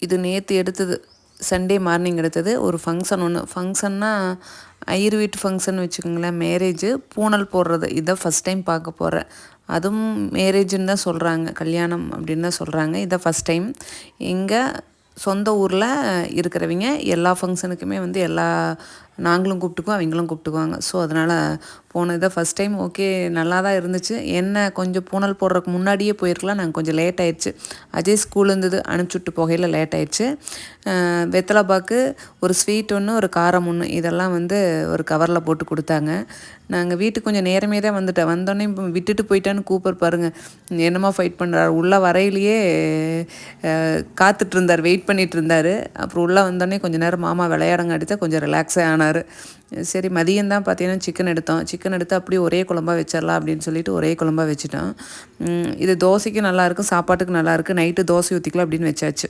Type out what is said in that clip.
இது நேற்று எடுத்தது, சண்டே மார்னிங் எடுத்தது. ஒரு ஃபங்க்ஷன் ஒன்று, ஃபங்க்ஷன்னா ஐயர் வீட்டு ஃபங்க்ஷன் வச்சுக்கோங்களேன், மேரேஜு, பூனல் போடுறது. இதான் ஃபஸ்ட் டைம் பார்க்க போகிறேன். அதுவும் மேரேஜுன்னு தான் சொல்கிறாங்க, கல்யாணம் அப்படின்னு தான் சொல்கிறாங்க. இதான் ஃபஸ்ட் டைம். இங்கே சொந்த ஊரில் இருக்கிறவங்க எல்லா ஃபங்க்ஷனுக்குமே வந்து நாங்களும் கூப்பிட்டுக்குவோம், அவங்களும் கூப்பிட்டுக்குவாங்க. ஸோ அதனால் போனது ஃபஸ்ட் டைம். ஓகே, நல்லா தான் இருந்துச்சு. என்ன கொஞ்சம் பூனல் போடுறதுக்கு முன்னாடியே போயிருக்கலாம், நாங்கள் கொஞ்சம் லேட் ஆயிடுச்சு. அஜய் ஸ்கூல் இருந்தது, அனுப்பிச்சுட்டு போகையில் லேட் ஆயிடுச்சு. வெத்தலை பாக்கு, ஒரு ஸ்வீட் ஒன்று, ஒரு காரம் ஒன்று, இதெல்லாம் வந்து ஒரு கவரில் போட்டு கொடுத்தாங்க. நாங்கள் வீட்டுக்கு கொஞ்சம் நேரமே தான் வந்துட்டேன். வந்தோடனே இப்போ விட்டுட்டு போயிட்டான்னு கூப்பிட்டு பாருங்கள், என்னமா ஃபைட் பண்ணுறாரு. உள்ளே வரையிலேயே காத்துட்ருந்தார், வெயிட் பண்ணிகிட்டு இருந்தார். அப்புறம் உள்ளே வந்தோடனே கொஞ்சம் நேரம் மாமா விளையாடங்க அடித்தா கொஞ்சம் ரிலாக்ஸே ஆனார். சரி, மதியம்தான் பார்த்தீங்கன்னா சிக்கன் எடுத்து அப்படியே ஒரே குழம்பா வச்சிடலாம் அப்படின்னு சொல்லிட்டு ஒரே குழம்பா வச்சுட்டோம். இது தோசைக்கு நல்லாயிருக்கும், சாப்பாட்டுக்கு நல்லாயிருக்கு. நைட்டு தோசை ஊற்றிக்கலாம் அப்படின்னு வச்சாச்சு.